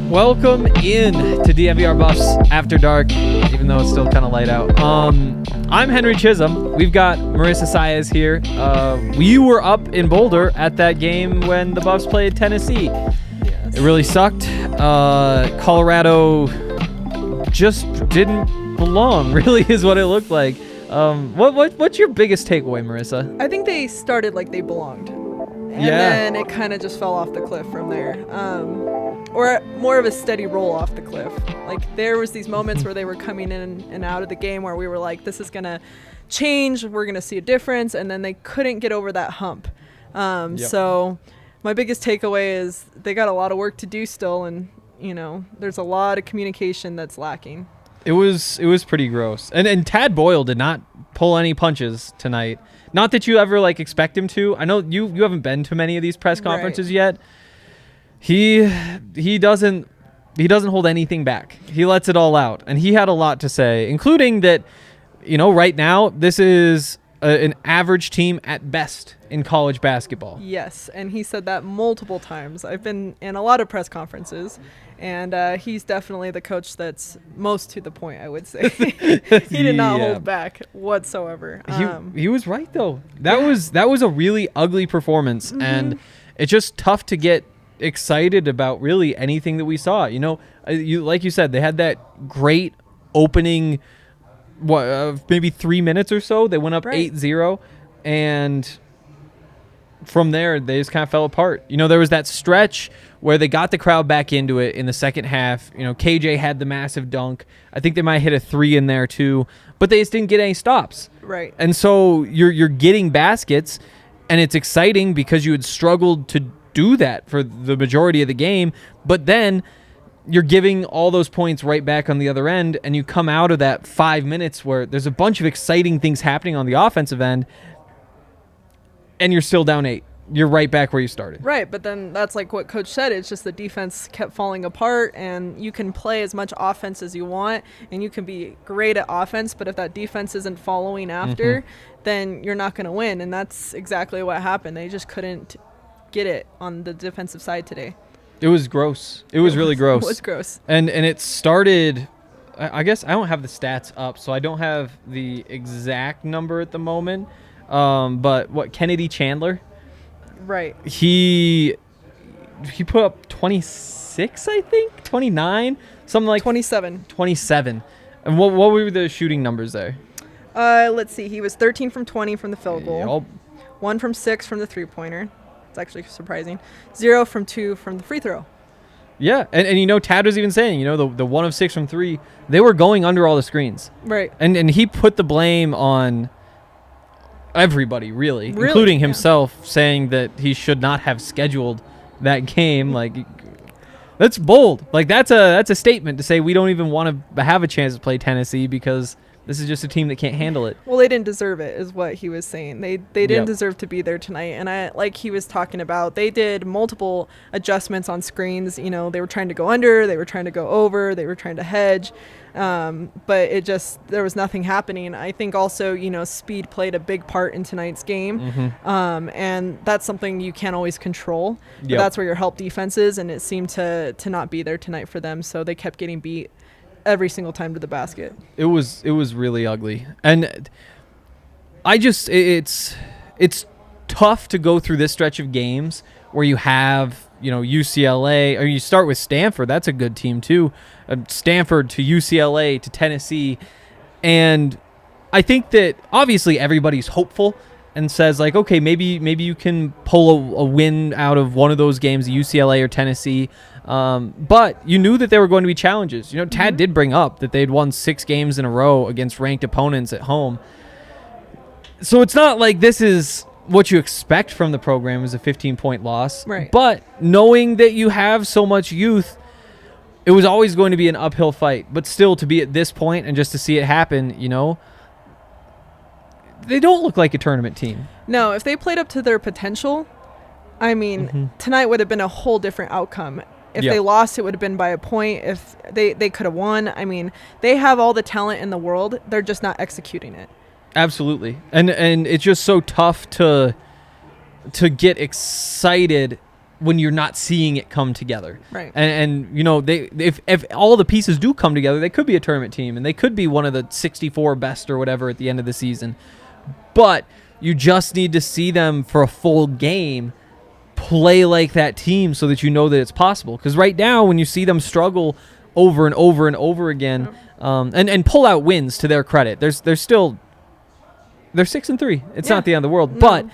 Welcome in to DNVR Buffs After Dark, even though it's still kind of light out. I'm Henry Chisholm. We've got Marissa Saez here. We were up in Boulder at that game when the Buffs played Tennessee. Yes. It really sucked. Colorado just didn't belong, really, is what it looked like. What's your biggest takeaway, Marissa? I think they started like they belonged. And Yeah. then it kind of just fell off the cliff from there. Or more of a steady roll off the cliff. Like there was these moments where they were coming in and out of the game where we were like, this is going to change. We're going to see a difference. And then they couldn't get over that hump. So my biggest takeaway is they got a lot of work to do still. And, you know, there's a lot of communication that's lacking. It was pretty gross. And Tad Boyle did not pull any punches tonight. Not that you ever expect him to. I know you haven't been to many of these press conferences yet. He doesn't hold anything back. He lets it all out, and he had a lot to say, including that, right now this is an average team at best in college basketball. Yes, and he said that multiple times. I've been in a lot of press conferences, and he's definitely the coach that's most to the point, I would say. He did not hold back whatsoever. He was right though. That was a really ugly performance, and it's just tough to get excited about really anything that we saw. Like you said, they had that great opening maybe 3 minutes or so. They went up 8-0, and from there they just kind of fell apart. There was that stretch where they got the crowd back into it in the second half. KJ had the massive dunk. I think they might hit a 3 in there too, but they just didn't get any stops. Right. And so you're getting baskets, and it's exciting because you had struggled to do that for the majority of the game, but then you're giving all those points right back on the other end, and you come out of that 5 minutes where there's a bunch of exciting things happening on the offensive end, and you're still down 8. You're right back where you started. Right, but then that's like what Coach said. It's just the defense kept falling apart, and you can play as much offense as you want, and you can be great at offense, but if that defense isn't following after, then you're not going to win, and that's exactly what happened. They just couldn't get it on the defensive side today. It was gross. It was really gross. It was gross. And it started, I guess I don't have the stats up, so I don't have the exact number at the moment. But Kennedy Chandler? Right. He put up 26, I think? 29? Something like 27. 27. And what were the shooting numbers there? Let's see. He was 13 from 20 from the field goal. 1 from 6 from the three-pointer. It's actually surprising. 0 from 2 from the free throw. Yeah, and Tad was even saying, the 1 of 6 from 3, they were going under all the screens. Right. And he put the blame on everybody, really, including himself, saying that he should not have scheduled that game. That's bold. That's a statement to say we don't even want to have a chance to play Tennessee because this is just a team that can't handle it. Well, they didn't deserve it, is what he was saying. They didn't deserve to be there tonight. And like he was talking about, they did multiple adjustments on screens. They were trying to go under, they were trying to go over, they were trying to hedge. But there was nothing happening. I think also, speed played a big part in tonight's game. And that's something you can't always control. But that's where your help defense is, and it seemed to not be there tonight for them. So they kept getting beat every single time to the basket. It was really ugly. And it's tough to go through this stretch of games where you have, UCLA, or you start with Stanford. That's a good team too. Stanford to UCLA to Tennessee. And I think that obviously everybody's hopeful and says okay, maybe you can pull a win out of one of those games, UCLA or Tennessee. But you knew that there were going to be challenges. Tad did bring up that they'd won 6 games in a row against ranked opponents at home. So it's not like this is what you expect from the program is a 15-point loss. Right. But knowing that you have so much youth, it was always going to be an uphill fight. But still, to be at this point and just to see it happen, they don't look like a tournament team. No, if they played up to their potential, tonight would have been a whole different outcome. If they lost, it would have been by a point. If they could have won, they have all the talent in the world. They're just not executing it. Absolutely. And it's just so tough to get excited when you're not seeing it come together. Right. And you know, if all the pieces do come together, they could be a tournament team, and they could be one of the 64 best or whatever at the end of the season. But you just need to see them for a full game play like that team so that you know that it's possible. Because right now, when you see them struggle over and over and over again, and pull out wins, to their credit, they're 6-3. It's not the end of the world, but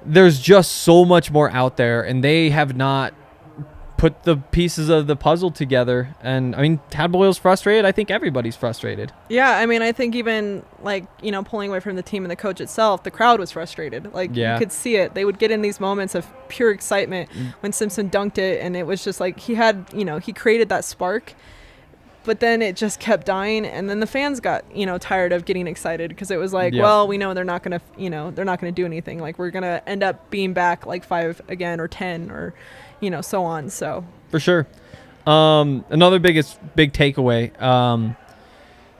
there's just so much more out there, and they have not put the pieces of the puzzle together. And I mean, Tad Boyle's frustrated. I think everybody's frustrated. Yeah, I mean, I think even like, you know, pulling away from the team and the coach itself, the crowd was frustrated. Like, you could see it. They would get in these moments of pure excitement when Simpson dunked it, and it was just like he had, you know, he created that spark. But then it just kept dying, and then the fans got, you know, tired of getting excited, because it was like, well, we know they're not going to, you know, they're not going to do anything. Like, we're going to end up being back like 5 again or 10 or, you know, so on. So for sure. Another big takeaway,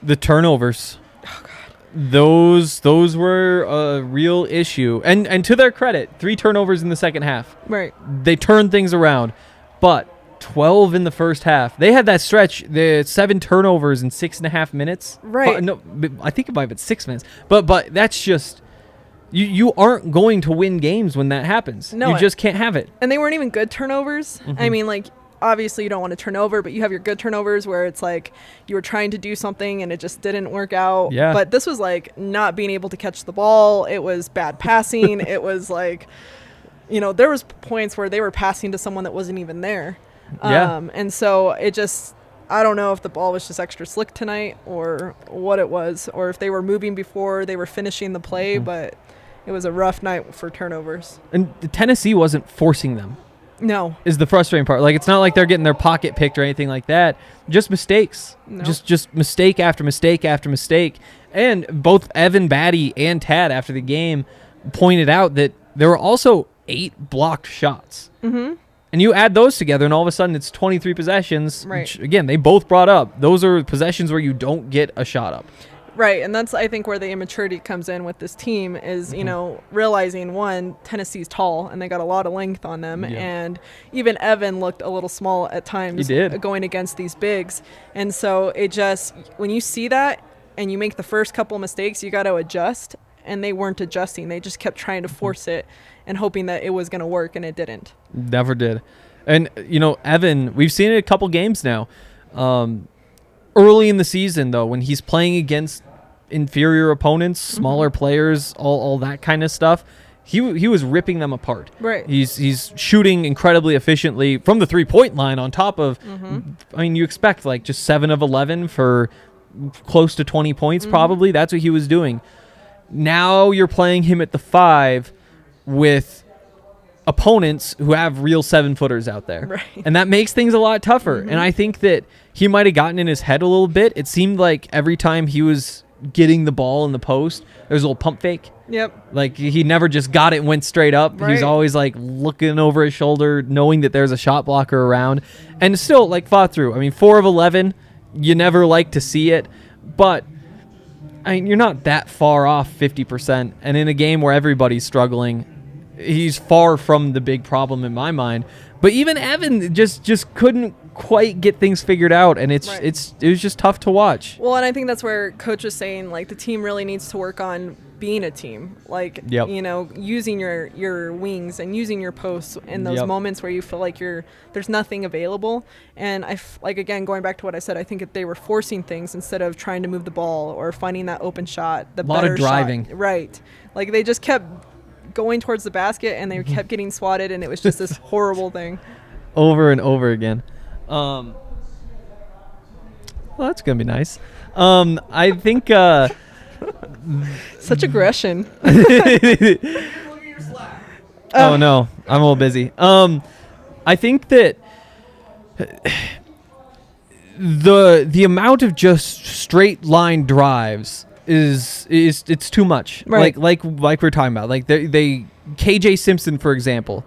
the turnovers. Oh God. Those were a real issue, and to their credit, 3 turnovers in the second half. Right. They turned things around, but 12 in the first half. They had that stretch, the 7 turnovers in 6.5 minutes. Right. No, I think it might have been 6 minutes. But that's just, you aren't going to win games when that happens. No, you just can't have it. And they weren't even good turnovers. I mean, like, obviously you don't want to turn over, but you have your good turnovers where it's like you were trying to do something and it just didn't work out. Yeah. But this was like not being able to catch the ball. It was bad passing. It was like, you know, there was points where they were passing to someone that wasn't even there. And so it just, I don't know if the ball was just extra slick tonight or what it was, or if they were moving before they were finishing the play, but it was a rough night for turnovers. And Tennessee wasn't forcing them. No. Is the frustrating part. Like, it's not like they're getting their pocket picked or anything like that. Just mistakes. No. Just mistake after mistake after mistake. And both Evan Batty and Tad after the game pointed out that there were also 8 blocked shots. Mm-hmm. And you add those together, and all of a sudden it's 23 possessions, which, again, they both brought up. Those are possessions where you don't get a shot up. Right, and that's, I think, where the immaturity comes in with this team is, you know, realizing, one, Tennessee's tall, and they got a lot of length on them, and even Evan looked a little small at times going against these bigs. And so it just, when you see that and you make the first couple mistakes, you got to adjust, and they weren't adjusting. They just kept trying to force it and hoping that it was going to work, and it didn't. Never did. And, you know, Evan, we've seen it a couple games now. Early in the season, though, when he's playing against inferior opponents, smaller players, all that kind of stuff, he was ripping them apart. Right. He's shooting incredibly efficiently from the 3-point line on top of, I mean, you expect like just 7 of 11 for close to 20 points probably. That's what he was doing. Now you're playing him at the 5 with opponents who have real 7-footers out there. Right. And that makes things a lot tougher. And I think that he might have gotten in his head a little bit. It seemed like every time he was getting the ball in the post, there was a little pump fake. Yep. Like, he never just got it and went straight up. Right. He was always like looking over his shoulder, knowing that there's a shot blocker around, and still like fought through. I mean, 4 of 11, you never like to see it, but I mean, you're not that far off 50%. And in a game where everybody's struggling, he's far from the big problem in my mind. But even Evan just couldn't quite get things figured out, and it was just tough to watch. Well, and I think that's where Coach was saying, like, the team really needs to work on being a team. Like, you know, using your wings and using your posts in those moments where you feel like there's nothing available. And like, again, going back to what I said, I think they were forcing things instead of trying to move the ball or finding that open shot, the better shot. A lot of driving. Right. Like, they just kept going towards the basket, and they kept getting swatted, and it was just this horrible thing. Over and over again. Well, that's going to be nice. I think... Such aggression. Oh, no. I'm a little busy. I think that the amount of just straight line drives is it's too much. Right. Like we're talking about. Like they KJ Simpson, for example,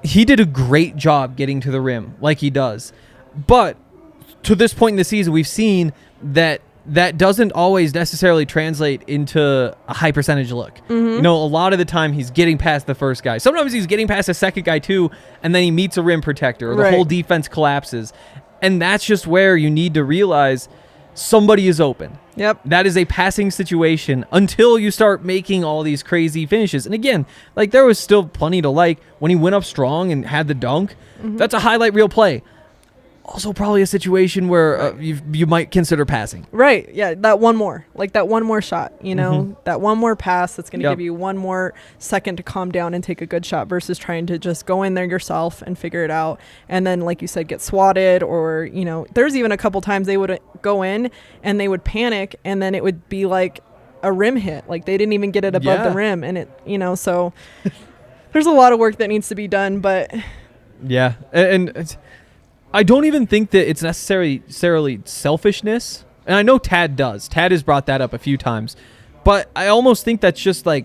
he did a great job getting to the rim like he does. But to this point in the season, we've seen that that doesn't always necessarily translate into a high percentage look. Mm-hmm. You know, a lot of the time he's getting past the first guy. Sometimes he's getting past the second guy too, and then he meets a rim protector, or the whole defense collapses. And that's just where you need to realize somebody is open. Yep. That is a passing situation until you start making all these crazy finishes. And again, like, there was still plenty to like when he went up strong and had the dunk. Mm-hmm. That's a highlight reel play. Also probably a situation where you might consider passing. Right. Yeah. That one more shot, you know, Mm-hmm. that one more pass that's going to Yep. give you one more second to calm down and take a good shot versus trying to just go in there yourself and figure it out. And then, like you said, get swatted, or, you know, there's even a couple times they would go in and they would panic, and then it would be like a rim hit. Like, they didn't even get it above the rim. And it, you know, so there's a lot of work that needs to be done, but yeah. And it's, I don't even think that it's necessarily selfishness. And I know Tad does. Tad has brought that up a few times. But I almost think that's just like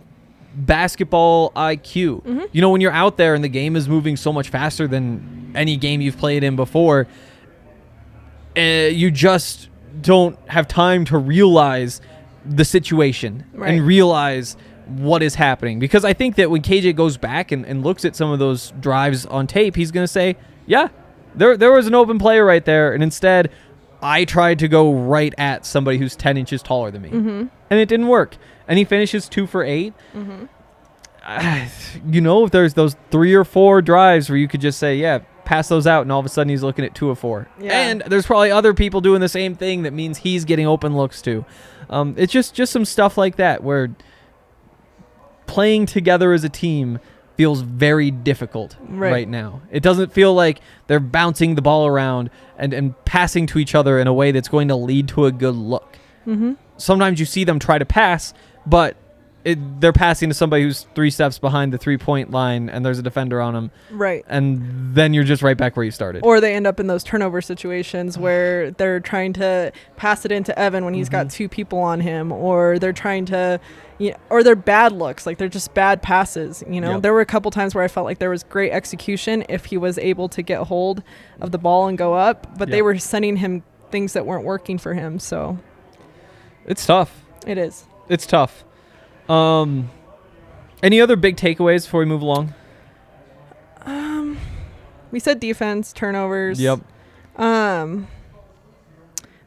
basketball IQ. Mm-hmm. You know, when you're out there and the game is moving so much faster than any game you've played in before, you just don't have time to realize the situation and realize what is happening. Because I think that when KJ goes back and looks at some of those drives on tape, he's going to say, yeah, There was an open player right there, and instead I tried to go right at somebody who's 10 inches taller than me, mm-hmm. and it didn't work. And he finishes 2 for 8. Mm-hmm. You know, if there's those 3 or 4 drives where you could just say, yeah, pass those out, and all of a sudden he's looking at 2 of 4. Yeah. And there's probably other people doing the same thing. That means he's getting open looks too. It's just some stuff like that where playing together as a team feels very difficult right now. It doesn't feel like they're bouncing the ball around and passing to each other in a way that's going to lead to a good look. Mm-hmm. Sometimes you see them try to pass, but they're passing to somebody who's 3 steps behind the 3-point line, and there's a defender on them. Right. And then you're just right back where you started. Or they end up in those turnover situations where they're trying to pass it into Evan when he's got 2 people on him, or they're trying to, you know, or they're bad looks, like they're just bad passes. You know, there were a couple times where I felt like there was great execution if he was able to get hold of the ball and go up, but they were sending him things that weren't working for him. So it's tough. It is. It's tough. Any other big takeaways before we move along? We said defense, turnovers. Yep. Not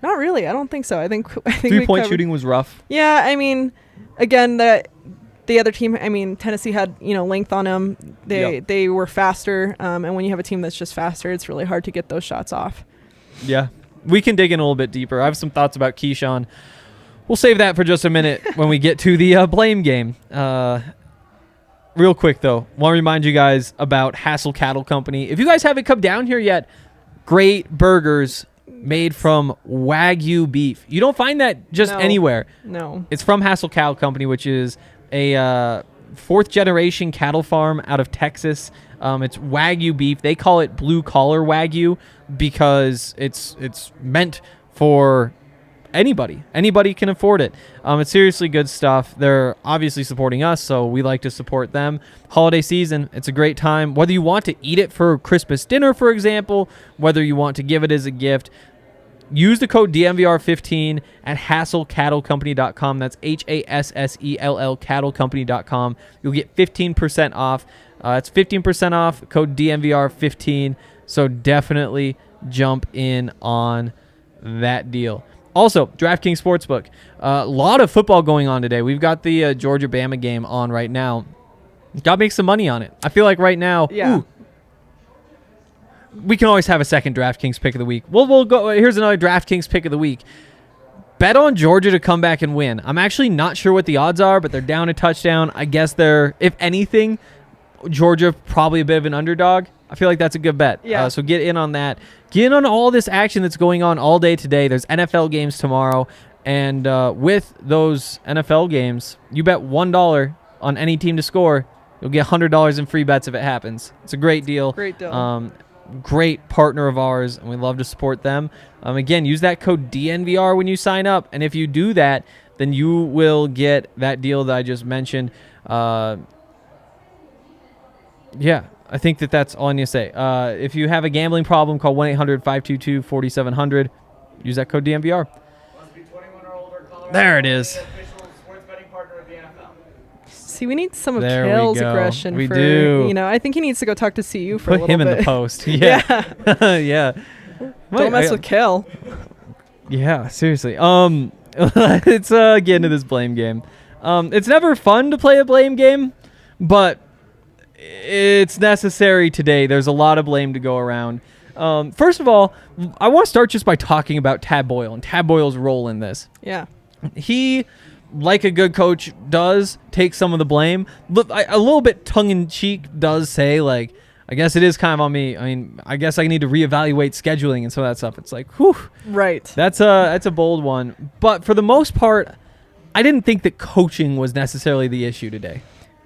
really. I don't think so. I think 3-point shooting was rough. Yeah, I mean, again, the other team, I mean, Tennessee had, you know, length on them. They were faster, and when you have a team that's just faster, it's really hard to get those shots off. Yeah. We can dig in a little bit deeper. I have some thoughts about Keyshawn. We'll save that for just a minute when we get to the blame game. Real quick, though, want to remind you guys about Hassel Cattle Company. If you guys haven't come down here yet, great burgers made from Wagyu beef. You don't find that just anywhere. No. It's from Hassel Cattle Company, which is a 4th-generation cattle farm out of Texas. It's Wagyu beef. They call it blue-collar Wagyu because it's meant for anybody. Anybody can afford it. It's seriously good stuff. They're obviously supporting us, so we like to support them. Holiday season, it's a great time. Whether you want to eat it for Christmas dinner, for example, whether you want to give it as a gift, use the code DNVR15 at HassellCattleCompany.com. That's HASSELL cattlecompany.com. You'll get 15% off. It's 15% off, code DNVR15. So definitely jump in on that deal. Also, DraftKings Sportsbook. A lot of football going on today. We've got the Georgia-Bama game on right now. Got to make some money on it. I feel like right now, we can always have a second DraftKings pick of the week. We'll go. Here's another DraftKings pick of the week. Bet on Georgia to come back and win. I'm actually not sure what the odds are, but they're down a touchdown. I guess they're, if anything, Georgia probably a bit of an underdog. I feel like that's a good bet. Yeah. So get in on that. Get in on all this action that's going on all day today. There's NFL games tomorrow. And with those NFL games, you bet $1 on any team to score, you'll get $100 in free bets if it happens. It's a great deal. Great deal. Great partner of ours, and we love to support them. Again, use that code DNVR when you sign up. And if you do that, then you will get that deal that I just mentioned. Yeah. I think that's all I need to say. If you have a gambling problem, call 1-800-522-4700. Use that code DNVR. Must be 21 or There it is. See, we need some of There we Kale's go. aggression. We for, do. You know, I think he needs to go talk to CU for a Put little him in bit. the post. Yeah. Yeah. Don't mess with Kale. Yeah, seriously. Let's get into this blame game. It's never fun to play a blame game, but it's necessary today. There's a lot of blame to go around. First of all, I want to start just by talking about Tad Boyle and Tad Boyle's role in this. Yeah. He, like a good coach does, take some of the blame. A little bit tongue-in-cheek does say, like, I guess it is kind of on me. I mean, I guess I need to reevaluate scheduling and some of that stuff. It's like, whew. Right. That's a bold one. But for the most part, I didn't think that coaching was necessarily the issue today.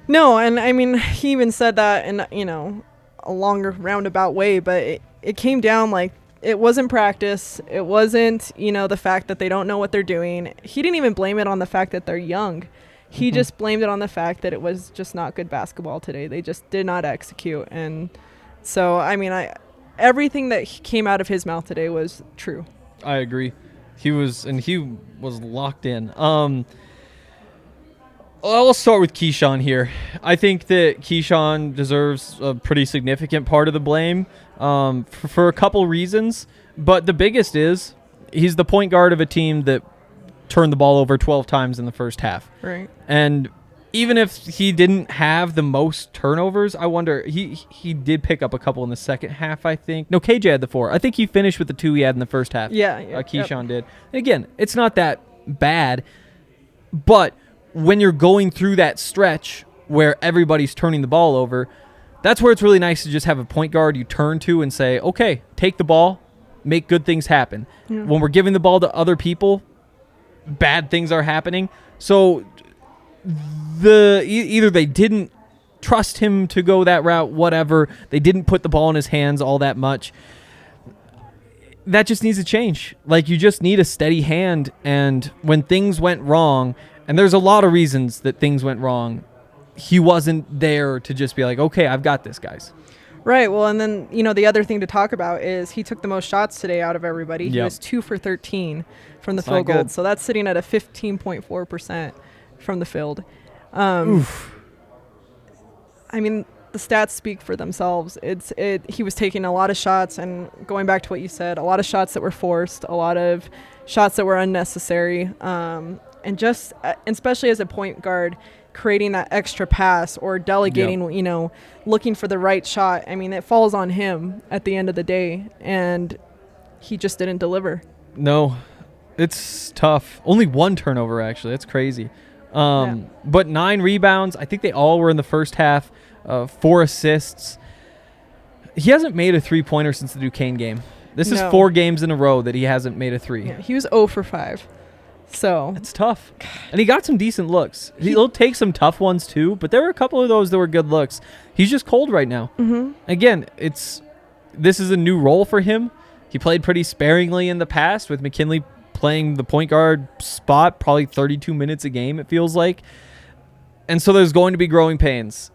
No, and I mean, he even said that in, a longer roundabout way, but it came down like it wasn't practice. It wasn't, the fact that they don't know what they're doing. He didn't even blame it on the fact that they're young. He just blamed it on the fact that it was just not good basketball today. They just did not execute. And so, I mean, everything that came out of his mouth today was true. I agree. He was locked in. I'll start with Keyshawn here. I think that Keyshawn deserves a pretty significant part of the blame for a couple reasons. But the biggest is he's the point guard of a team that turned the ball over 12 times in the first half. Right. And even if he didn't have the most turnovers, I wonder, he did pick up a couple in the second half, I think. No, KJ had the 4. I think he finished with the 2 he had in the first half. Yeah. Keyshawn did. And again, it's not that bad, but when you're going through that stretch where everybody's turning the ball over, that's where it's really nice to just have a point guard you turn to and say, okay, take the ball, make good things happen. Yeah. When we're giving the ball to other people, bad things are happening. So either they didn't trust him to go that route, whatever. They didn't put the ball in his hands all that much. That just needs to change. Like, you just need a steady hand. And when things went wrong, and there's a lot of reasons that things went wrong, he wasn't there to just be like, okay, I've got this, guys. Right. Well, and then, the other thing to talk about is he took the most shots today out of everybody. Yep. He was 2 for 13 from the That's field not goal. good. So that's sitting at a 15.4% from the field. Oof. I mean, the stats speak for themselves. He was taking a lot of shots, and going back to what you said, a lot of shots that were forced, a lot of shots that were unnecessary. And just, especially as a point guard, creating that extra pass or delegating, looking for the right shot. I mean, it falls on him at the end of the day, and he just didn't deliver. No, it's tough. Only 1 turnover, actually. That's crazy. But 9 rebounds. I think they all were in the first half. 4 assists. He hasn't made a 3-pointer since the Duquesne game. This is 4 games in a row that he hasn't made a 3. Yeah, he was 0 for 5. So it's tough. And he got some decent looks. He'll take some tough ones too, but there were a couple of those that were good looks. He's just cold right now. Mm-hmm. Again, this is a new role for him. He played pretty sparingly in the past with McKinley playing the point guard spot, probably 32 minutes a game, it feels like. And so there's going to be growing pains.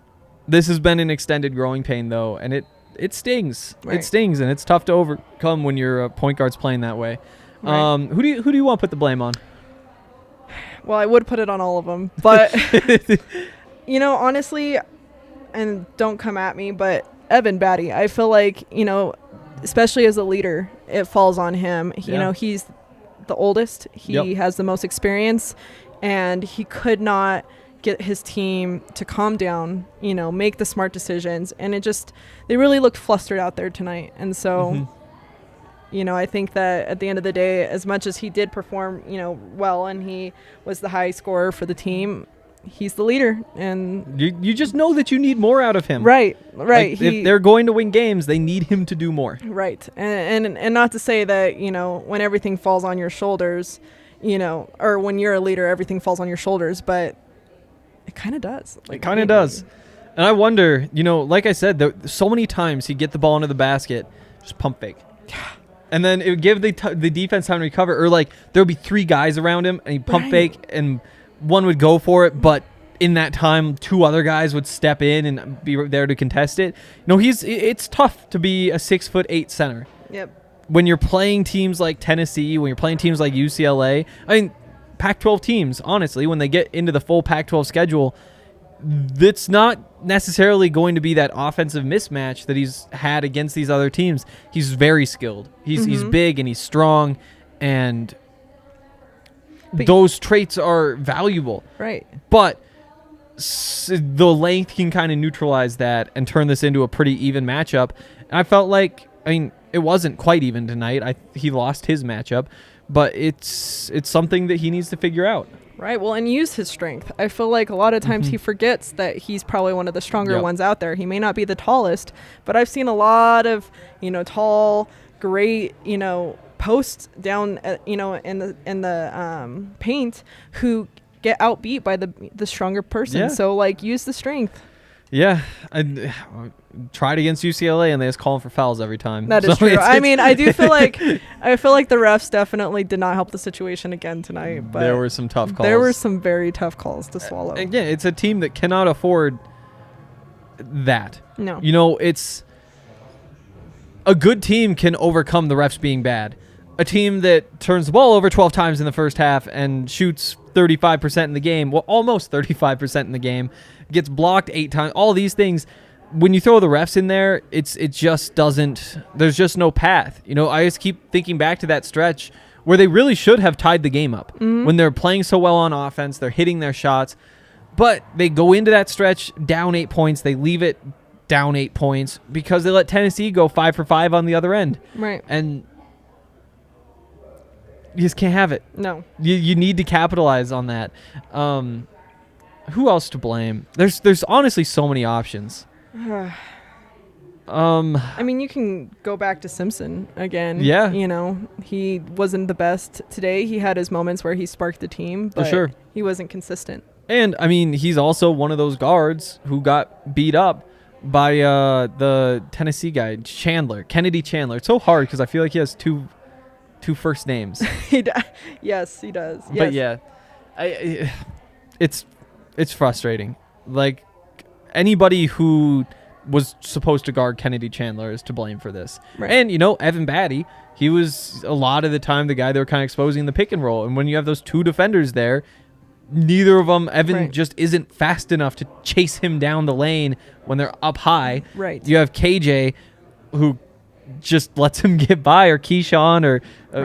This has been an extended growing pain, though, and it stings. Right. It stings, and it's tough to overcome when your point guard's playing that way. Right. Who do you want to put the blame on? Well, I would put it on all of them, but honestly, and don't come at me, but Evan Batty, I feel like, especially as a leader, it falls on him. He's the oldest. He has the most experience, and he could not get his team to calm down, make the smart decisions. And they really looked flustered out there tonight. And so, I think that at the end of the day, as much as he did perform, well, and he was the high scorer for the team, he's the leader. And you just know that you need more out of him. Right. Like, if they're going to win games, they need him to do more. Right. And not to say that, when everything falls on your shoulders, or when you're a leader, everything falls on your shoulders, but it kind of does. It kind of does. And I wonder, like I said, so many times he'd get the ball into the basket, just pump fake. And then it would give the defense time to recover. Or, like, there would be 3 guys around him, and he'd pump fake, and one would go for it, but in that time, 2 other guys would step in and be there to contest it. It's tough to be a 6'8" center. Yep. When you're playing teams like Tennessee, when you're playing teams like UCLA, I mean, Pac-12 teams, honestly, when they get into the full Pac-12 schedule, it's not necessarily going to be that offensive mismatch that he's had against these other teams. He's very skilled. He's big and he's strong, and those traits are valuable. Right. But the length can kind of neutralize that and turn this into a pretty even matchup. And I felt like, it wasn't quite even tonight. He lost his matchup, but it's something that he needs to figure out. Right. Well, and use his strength. I feel like a lot of times he forgets that he's probably one of the stronger ones out there. He may not be the tallest, but I've seen a lot of, tall, great, posts down, in the paint who get outbeat by the stronger person. Yeah. So use the strength. Yeah, I tried against UCLA and they just call him for fouls every time. That is true. I do feel like the refs definitely did not help the situation again tonight. But there were some tough calls. There were some very tough calls to swallow. Again, it's a team that cannot afford that. No. It's a good team can overcome the refs being bad. A team that turns the ball over 12 times in the first half and shoots 35% in the game, well, almost 35% in the game, gets blocked 8 times, all these things. When you throw the refs in there, it just doesn't, there's just no path. I just keep thinking back to that stretch where they really should have tied the game up. When they're playing so well on offense, they're hitting their shots, but they go into that stretch down 8 points, they leave it down 8 points because they let Tennessee go 5 for 5 on the other end. Right. And you just can't have it. No. You need to capitalize on that. Who else to blame? There's honestly so many options. You can go back to Simpson again. Yeah. He wasn't the best today. He had his moments where he sparked the team, but for sure. He wasn't consistent. And, he's also one of those guards who got beat up by the Tennessee guy, Kennedy Chandler. It's so hard because I feel like he has two first names. Yes, he does. Yes. But yeah, it's frustrating. Like, anybody who was supposed to guard Kennedy Chandler is to blame for this. Right. And, Evan Batty, he was a lot of the time the guy they were kind of exposing the pick and roll. And when you have those two defenders there, neither of them, Evan just isn't fast enough to chase him down the lane when they're up high. Right. You have KJ who just lets him get by, or Keyshawn, or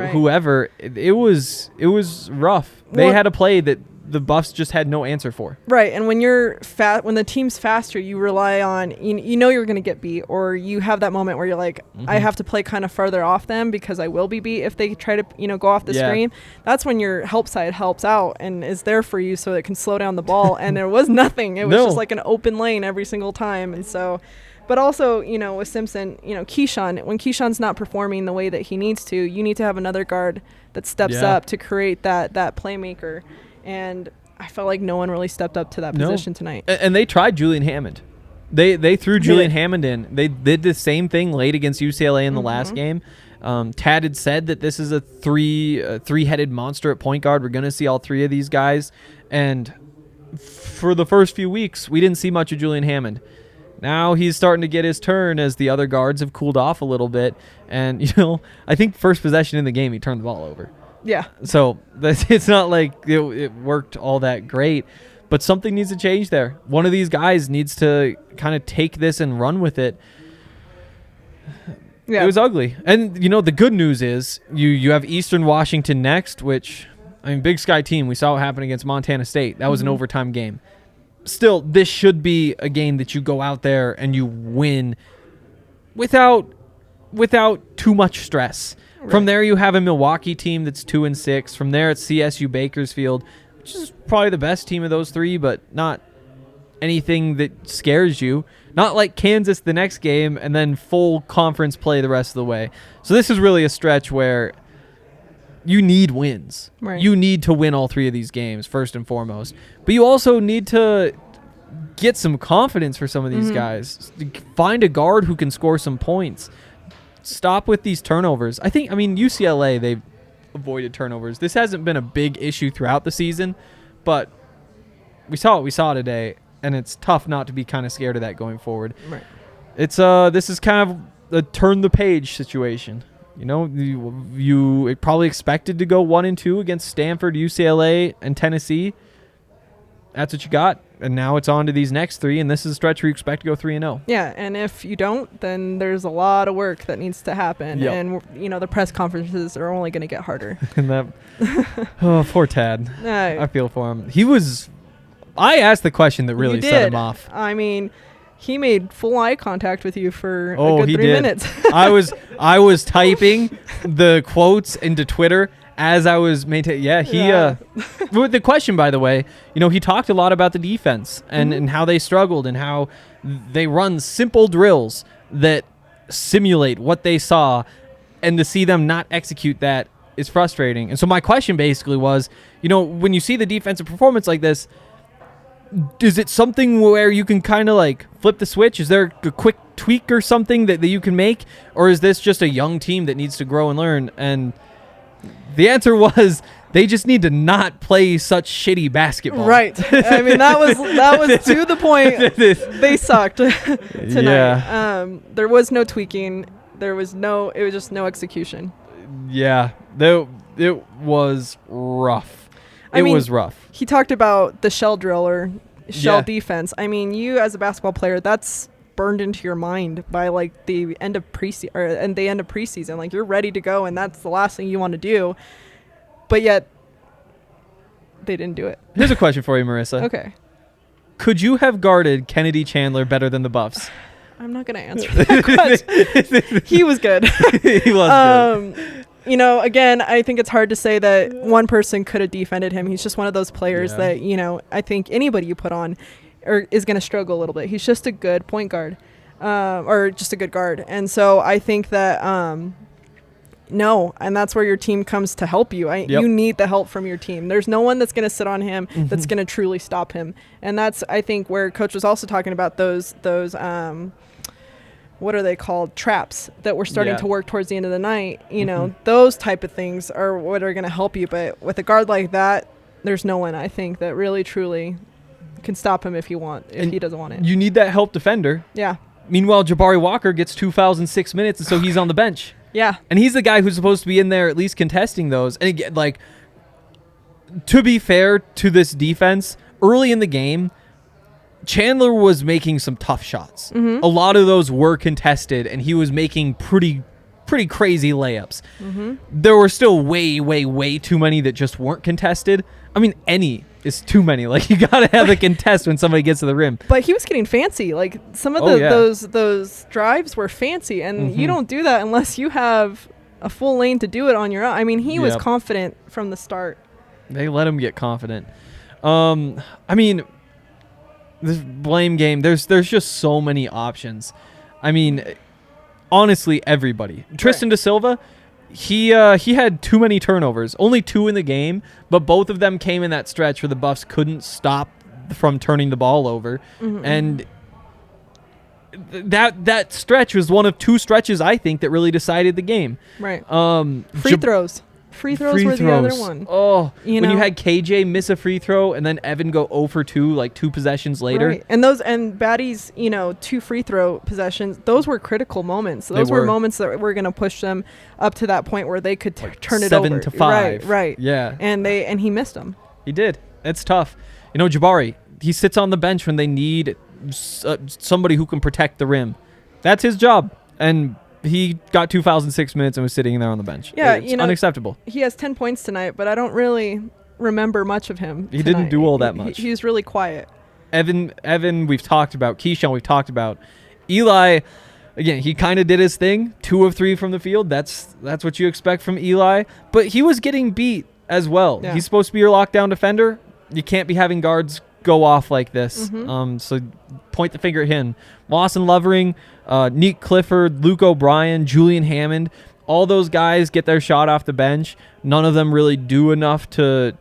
whoever. It was rough. They had a play that the Buffs just had no answer for. Right, and when you're when the team's faster, you rely on you're going to get beat, or you have that moment where you're like, I have to play kind of farther off them because I will be beat if they try to go off the screen. That's when your help side helps out and is there for you so it can slow down the ball. And there was nothing. It was just like an open lane every single time, and so. But also, with Simpson, Keyshawn, when Keyshawn's not performing the way that he needs to, you need to have another guard that steps up to create that playmaker. And I felt like no one really stepped up to that position tonight. And they tried Julian Hammond. They threw Julian Hammond in. They did the same thing late against UCLA in the last game. Tad had said that this is a three-headed monster at point guard. We're going to see all three of these guys. And for the first few weeks, we didn't see much of Julian Hammond. Now he's starting to get his turn as the other guards have cooled off a little bit. And, I think first possession in the game, he turned the ball over. Yeah. So it's not like it worked all that great, but something needs to change there. One of these guys needs to kind of take this and run with it. Yeah. It was ugly. And, the good news is you have Eastern Washington next, which, Big Sky team. We saw what happened against Montana State. That was an overtime game. Still, this should be a game that you go out there and you win without too much stress. Right. From there, you have a Milwaukee team that's 2-6. From there, it's CSU Bakersfield, which is probably the best team of those three, but not anything that scares you. Not like Kansas the next game and then full conference play the rest of the way. So this is really a stretch where you need wins. Right. You need to win all three of these games, first and foremost. But you also need to get some confidence for some of these guys. Find a guard who can score some points. Stop with these turnovers. UCLA, they've avoided turnovers. This hasn't been a big issue throughout the season, but we saw what we saw today, and it's tough not to be kind of scared of that going forward. Right. It's this is kind of a turn the page situation. You probably expected to go 1-2 against Stanford, UCLA, and Tennessee. That's what you got. And now it's on to these next 3, and this is a stretch where you expect to go 3-0. Yeah, and if you don't, then there's a lot of work that needs to happen. Yep. And, the press conferences are only going to get harder. And that, poor Tad. I feel for him. I asked the question that really set him off. I mean, he made full eye contact with you for a good 3 minutes. I was typing the quotes into Twitter as I was maintaining. With the question, by the way, he talked a lot about the defense and how they struggled and how they run simple drills that simulate what they saw, and to see them not execute that is frustrating. And so my question basically was, when you see the defensive performance like this, is it something where you can kind of like flip the switch? Is there a quick tweak or something that you can make? Or is this just a young team that needs to grow and learn? And the answer was they just need to not play such shitty basketball. Right. I mean, that was to the point. They sucked tonight. Yeah. There was no tweaking. It was just no execution. Yeah. It was rough. It was rough. He talked about the shell drill or shell defense. I mean, you as a basketball player, that's burned into your mind by like the end of preseason. Like, you're ready to go, and that's the last thing you want to do. But yet, they didn't do it. Here's a question for you, Marissa. Okay. Could you have guarded Kennedy Chandler better than the Buffs? I'm not going to answer that question. He was good. He was good. Again, I think it's hard to say that one person could have defended him. He's just one of those players that, I think anybody you put on is going to struggle a little bit. He's just a good point guard, or just a good guard. And so I think that, no, and that's where your team comes to help you. You need the help from your team. There's no one that's going to sit on him that's going to truly stop him. And that's, I think, where Coach was also talking about those what are they called? Traps that we're starting to work towards the end of the night. Those type of things are what are going to help you. But with a guard like that, there's no one, I think, that really, truly can stop him if he doesn't want it. You need that help defender. Yeah. Meanwhile, Jabari Walker gets 2 fouls in 6 minutes, and so he's on the bench. Yeah. And he's the guy who's supposed to be in there at least contesting those. And again, like, to be fair to this defense, early in the game, Chandler was making some tough shots. A lot of those were contested, and he was making pretty crazy layups. There were still way, way, way too many that just weren't contested. I mean, any is too many. Like, you got to have a contest when somebody gets to the rim. But he was getting fancy. Like, some of those drives were fancy, and you don't do that unless you have a full lane to do it on your own. I mean, he was confident from the start. They let him get confident. I mean, this blame game, there's just so many options. I mean, honestly, everybody. Tristan Da Silva, he had too many turnovers. Only 2 in the game, but both of them came in that stretch where the Buffs couldn't stop from turning the ball over. And that stretch was one of 2 stretches, I think, that really decided the game. Right. Free throws were the other one. Oh, when you had KJ miss a free throw and then Evan go 0 for 2 like 2 possessions later. Right. And Batty's, 2 free throw possessions, those were critical moments. Those were moments that were going to push them up to that point where they could turn it over. 7-5. Right. Yeah. And he missed them. He did. It's tough. Jabari, he sits on the bench when they need somebody who can protect the rim. That's his job. And he got 2 fouls in 6 minutes and was sitting there on the bench. Yeah, it's unacceptable. He has 10 points tonight, but I don't really remember much of him. He didn't do all that much. He was really quiet. Evan, we've talked about. Keyshawn, we've talked about. Eli, again, he kind of did his thing. 2 of 3 from the field. That's what you expect from Eli. But he was getting beat as well. Yeah. He's supposed to be your lockdown defender. You can't be having guards go off like this. So point the finger at him. Lawson Lovering, Neek Clifford, Luke O'Brien, Julian Hammond, all those guys get their shot off the bench. None of them really do enough to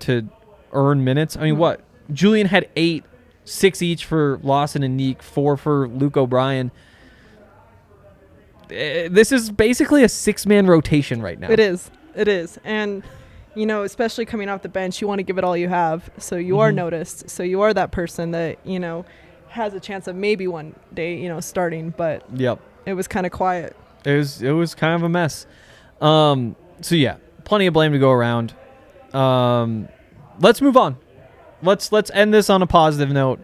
earn minutes. I mean, what? Julian had 8, 6 each for Lawson and Neek, 4 for Luke O'Brien. This is basically a 6-man rotation right now. It is. And especially coming off the bench, you want to give it all you have. So you are noticed. So you are that person that, has a chance of maybe one day, starting. But it was kind of quiet. It was kind of a mess. So yeah, plenty of blame to go around. Let's move on. Let's end this on a positive note.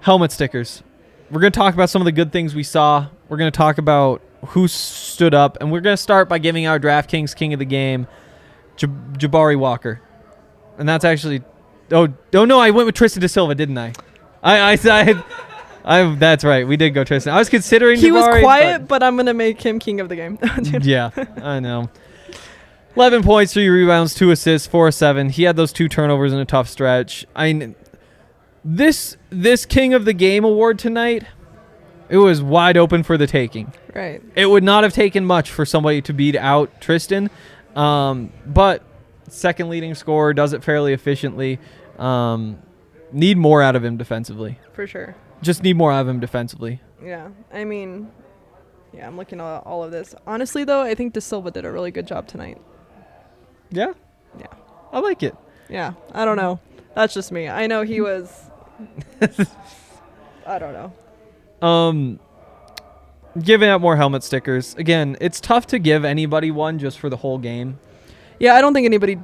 Helmet stickers. We're going to talk about some of the good things we saw. We're going to talk about who stood up, and we're going to start by giving our DraftKings King of the Game, Jabari Walker. And that's actually... Oh no, I went with Tristan da Silva, didn't I? That's right. We did go Tristan. I was considering He Jabari, was quiet, but I'm going to make him King of the Game. Yeah, I know. 11 points, 3 rebounds, 2 assists, 4 7. He had those 2 turnovers in a tough stretch. This King of the Game award tonight, it was wide open for the taking. Right. It would not have taken much for somebody to beat out Tristan, but second leading scorer, does it fairly efficiently. Need more out of him defensively. For sure. Just need more out of him defensively. Yeah. I mean, yeah, I'm looking at all of this. Honestly, though, I think Da Silva did a really good job tonight. Yeah? Yeah. I like it. Yeah. I don't know. That's just me. I know he was... I don't know. Giving out more helmet stickers. Again, it's tough to give anybody one just for the whole game. Yeah, I don't think anybody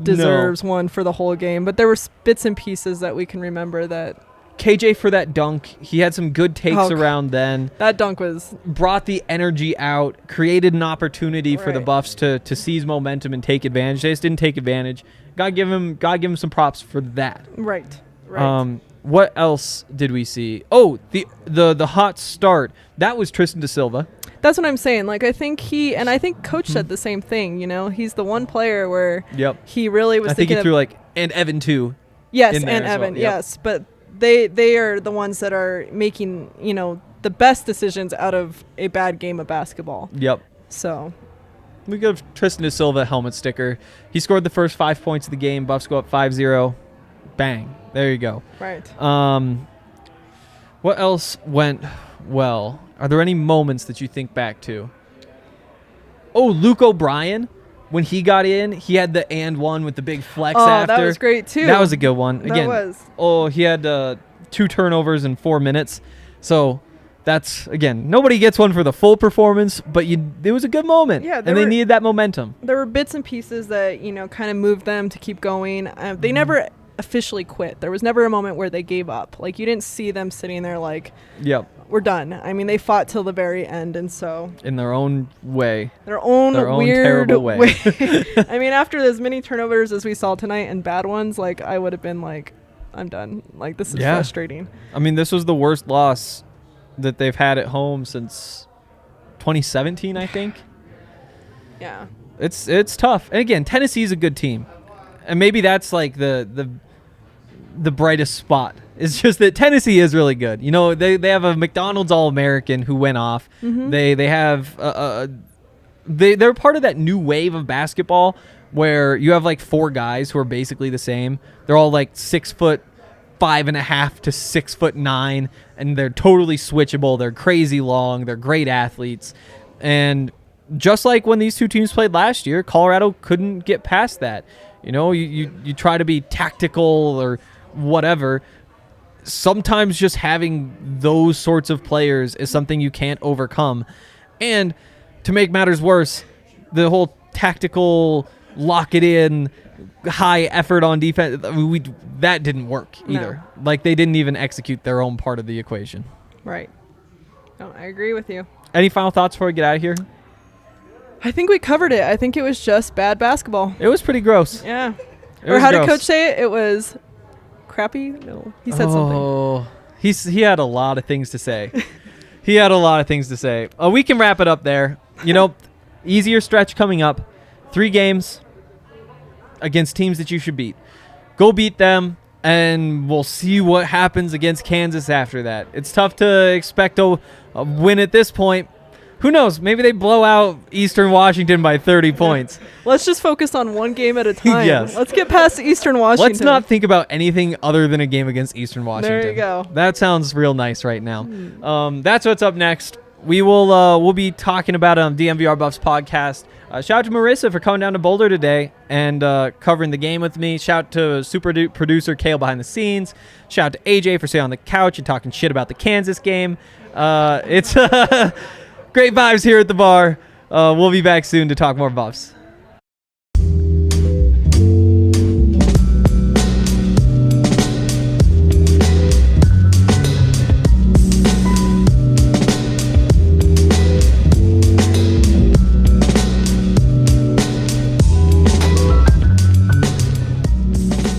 deserves one for the whole game, but there were bits and pieces that we can remember that... KJ for that dunk. He had some good takes around then. That dunk was... Brought the energy out, created an opportunity for the Buffs to seize momentum and take advantage. They just didn't take advantage. Gotta give him some props for that. Right. What else did we see? Oh, the hot start. That was Tristan da Silva. That's what I'm saying. Like, I think Coach said the same thing, you know? He's the one player where he really was thinking he threw and Evan too. Yes, and Evan, yes. But they are the ones that are making, the best decisions out of a bad game of basketball. Yep. So we give Tristan da Silva a helmet sticker. He scored the first 5 points of the game. Buffs go up 5-0. Bang. There you go. Right. What else went well? Are there any moments that you think back to? Oh, Luke O'Brien. When he got in, he had the and one with the big flex after. Oh, that was great, too. That was a good one. Again, that was. Oh, he had 2 turnovers in 4 minutes. So that's, again, nobody gets one for the full performance, but it was a good moment. Yeah, and they needed that momentum. There were bits and pieces that, kind of moved them to keep going. They never officially quit. There was never a moment where they gave up. Like, you didn't see them sitting there like, yep, we're done. I mean, they fought till the very end, and so in their own way, their own weird terrible way. I mean, after as many turnovers as we saw tonight and bad ones, like, I would have been like, I'm done. Like, this is frustrating. I mean, this was the worst loss that they've had at home since 2017, I think. Yeah, it's tough. And again, Tennessee's a good team, and maybe that's like the brightest spot. It's just that Tennessee is really good. They have a McDonald's All-American who went off. Mm-hmm. They have they're part of that new wave of basketball where you have like 4 guys who are basically the same. They're all like 6'5" to 6'9", and they're totally switchable. They're crazy long. They're great athletes. And just like when these two teams played last year, Colorado couldn't get past that. You try to be tactical or whatever. Sometimes just having those sorts of players is something you can't overcome. And to make matters worse, the whole tactical lock it in, high effort on defense, that didn't work either. No. Like, they didn't even execute their own part of the equation. Right. No, I agree with you. Any final thoughts before we get out of here? I think we covered it. I think it was just bad basketball. It was pretty gross. Yeah. Or how did Coach say it? It was crappy? No. He said something. Oh, he had a lot of things to say. We can wrap it up there. Easier stretch coming up. 3 games against teams that you should beat. Go beat them, and we'll see what happens against Kansas after that. It's tough to expect a win at this point. Who knows? Maybe they blow out Eastern Washington by 30 points. Let's just focus on one game at a time. Yes. Let's get past Eastern Washington. Let's not think about anything other than a game against Eastern Washington. There you go. That sounds real nice right now. That's what's up next. We'll be talking about DNVR Buffs podcast. Shout out to Marissa for coming down to Boulder today and covering the game with me. Shout out to super producer Kale behind the scenes. Shout out to AJ for sitting on the couch and talking shit about the Kansas game. It's great vibes here at the bar. We'll be back soon to talk more Buffs.